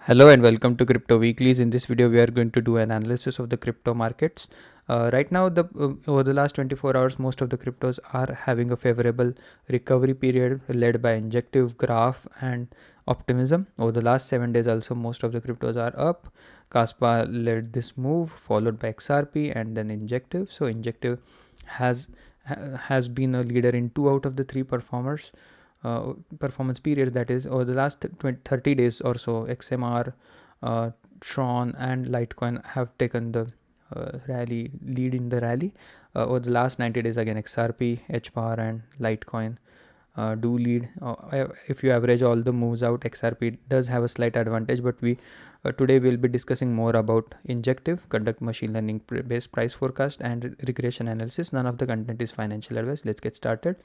Hello and welcome to Crypto Weeklies. In this video, we are going to do an analysis of the crypto markets. Right now, over the last 24 hours, most of the cryptos are having a favorable recovery period led by Injective, Graph, and Optimism. Over the last 7 days, also most of the cryptos are up. Kaspa led this move, followed by XRP and then Injective. So Injective has has been a leader in 2 out of the 3 performance periods, that is over the last 30 days or so. XMR, Tron and Litecoin have taken the lead in the rally. Over the last 90 days, again XRP, HBAR and Litecoin do lead. If you average all the moves out, XRP does have a slight advantage, but we today we'll be discussing more about Injective, conduct machine learning based price forecast and regression analysis. None of the content is financial advice. Let's get started.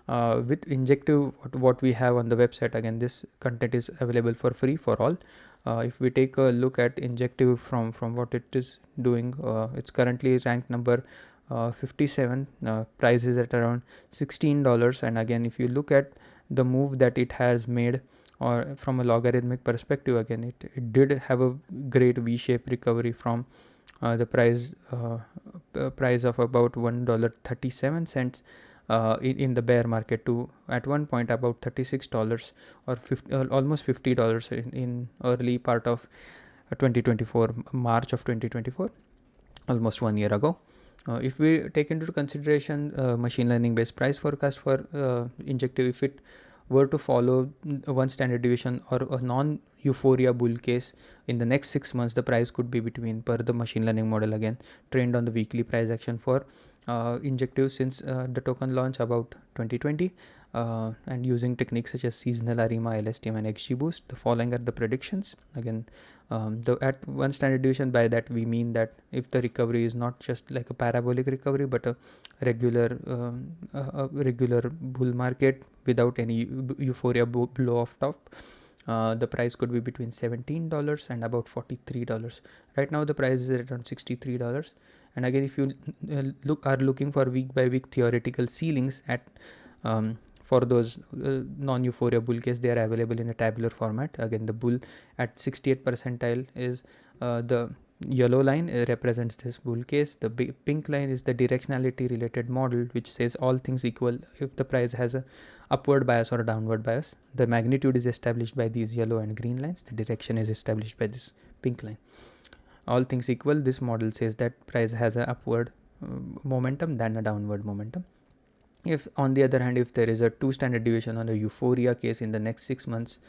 With Injective, what we have on the website, again this content is available for free for all. If we take a look at Injective from what it is doing, it's currently ranked number 57. Price is at around $16. And again, if you look at the move that it has made, or from a logarithmic perspective, again it did have a great V-shaped recovery from the price of about $1.37 in the bear market to at one point about $36 or almost $50 in early part of 2024, March of 2024, almost 1 year ago. If we take into consideration machine learning based price forecast for Injective, if it were to follow one standard deviation or a non euphoria bull case in the next 6 months, the price could be between, per the machine learning model, again trained on the weekly price action for Injective since the token launch about 2020, and using techniques such as seasonal ARIMA, LSTM and XGBoost. The following are the predictions. Again, at one standard deviation, by that we mean that if the recovery is not just like a parabolic recovery but a regular bull market without any euphoria blow off top, the price could be between $17 and about $43. Right now the price is around $63. And again, if you are looking for week by week theoretical ceilings at for those non-euphoria bull case, they are available in a tabular format. Again, the bull at 68th percentile is the yellow line, represents this bull case. The pink line is the directionality related model, which says all things equal, if the price has a upward bias or a downward bias, the magnitude is established by these yellow and green lines, the direction is established by this pink line. All things equal, this model says that price has a upward momentum than a downward momentum. If on the other hand, if there is a 2 standard deviation on a euphoria case in the next 6 months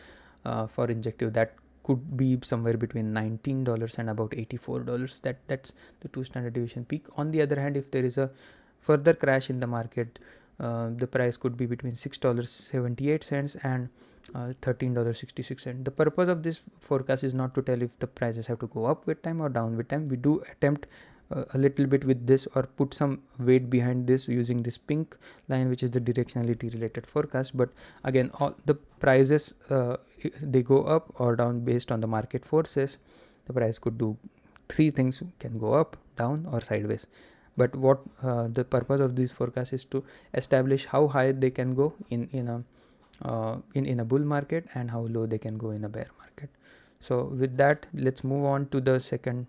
for Injective, that could be somewhere between $19 and about $84. That's the 2 standard deviation peak. On the other hand, if there is a further crash in the market, the price could be between $6.78 and $13.66. The purpose of this forecast is not to tell if the prices have to go up with time or down with time. We do attempt a little bit with this, or put some weight behind this using this pink line, which is the directionality related forecast. But again, all the prices they go up or down based on the market forces. The price could do 3 things: can go up, down or sideways. But what the purpose of this forecast is to establish how high they can go in a bull market and how low they can go in a bear market. So with that, let's move on to the second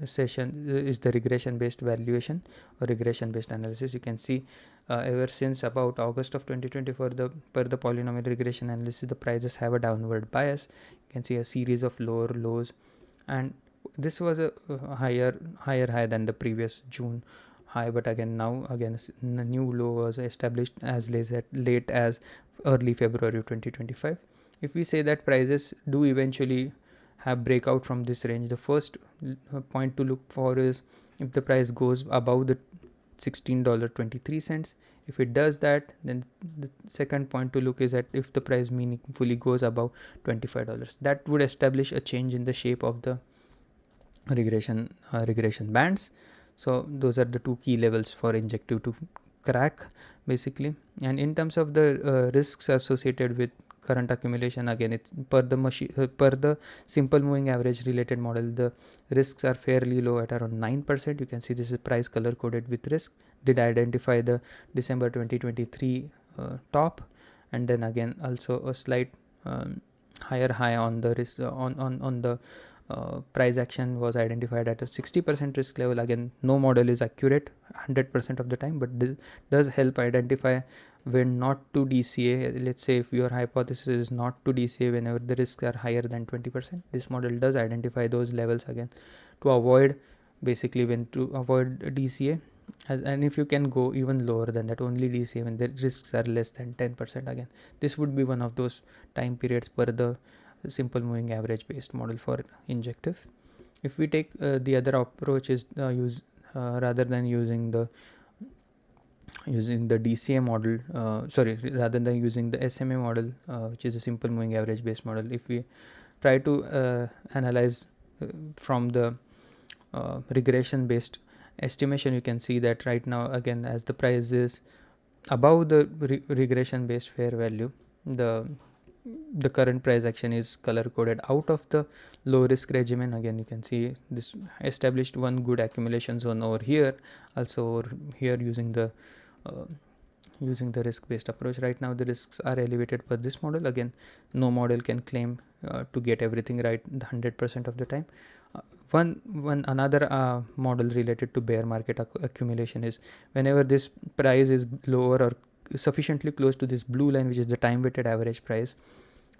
session, is the regression based valuation or regression based analysis. You can see ever since about August of 2024, per the polynomial regression analysis, the prices have a downward bias. You can see a series of lower lows, and this was a higher high than the previous June high, but again now again a new low was established as late as early February 2025. If we say that prices do eventually have breakout from this range, the first point to look for is if the price goes above the $16.23. If it does that, then the second point to look is that if the price meaningfully goes above $25, that would establish a change in the shape of the regression bands. So those are the 2 key levels for Injective to crack basically. And in terms of the risks associated with current accumulation, again it's per the simple moving average related model, the risks are fairly low at around 9%. You can see this is price color coded with risk. Did identify the December 2023 top, and then again also a slight higher high on the risk on the price action was identified at a 60% risk level. Again, no model is accurate 100% of the time, but this does help identify when not to DCA. Let's say if your hypothesis is not to DCA whenever the risks are higher than 20%, this model does identify those levels again to avoid, basically when to avoid DCA. And if you can go even lower than that, only DCA when the risks are less than 10%. Again, this would be one of those time periods per the simple moving average based model for Injective. If we take the other approach is use rather than using the DCA model, rather than using the SMA model, which is a simple moving average based model. If we try to analyze from the regression based estimation, you can see that right now, again, as the price is above the regression based fair value, the current price action is color coded out of the low risk regimen. Again, you can see this established one good accumulation zone over here, also over here, using the risk based approach. Right now the risks are elevated per this model. Again, no model can claim to get everything right 100% of the time. One another model related to bear market accumulation is whenever this price is lower or sufficiently close to this blue line, which is the time weighted average price,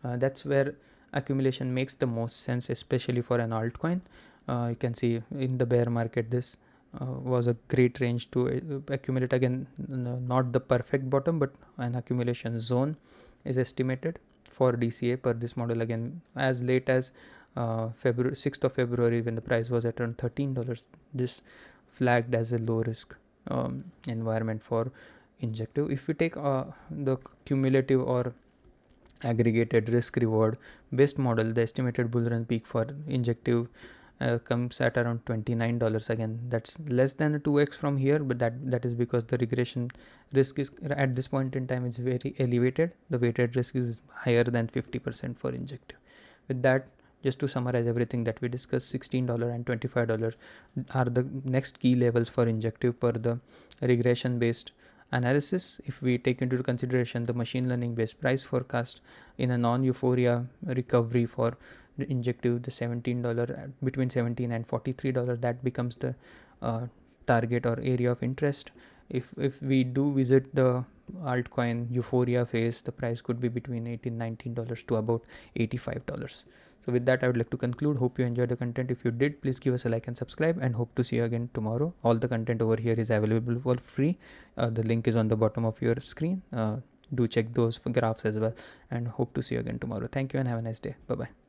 that's where accumulation makes the most sense, especially for an altcoin. You can see in the bear market this was a great range to accumulate. Again, not the perfect bottom, but an accumulation zone is estimated for DCA per this model. Again, as late as February 6th of February, when the price was at around $13, this flagged as a low risk environment for Injective. If we take the cumulative or aggregated risk reward based model, the estimated bull run peak for Injective comes at around $29. Again, that's less than a 2x from here, but that is because the regression risk is at this point in time is very elevated. The weighted risk is higher than 50% for Injective. With that, just to summarize everything that we discussed, $16 and $25 are the next key levels for Injective per the regression based analysis. If we take into consideration the machine learning based price forecast in a non-euphoria recovery for Injective, the $17 between $17 and $43, that becomes the target or area of interest. If we do visit the altcoin euphoria phase, the price could be between $18 $19 to about $85. So with that, I would like to conclude. Hope you enjoyed the content. If you did, please give us a like and subscribe, and hope to see you again tomorrow. All the content over here is available for free. The link is on the bottom of your screen. Do check those graphs as well, and hope to see you again tomorrow. Thank you and have a nice day. Bye bye.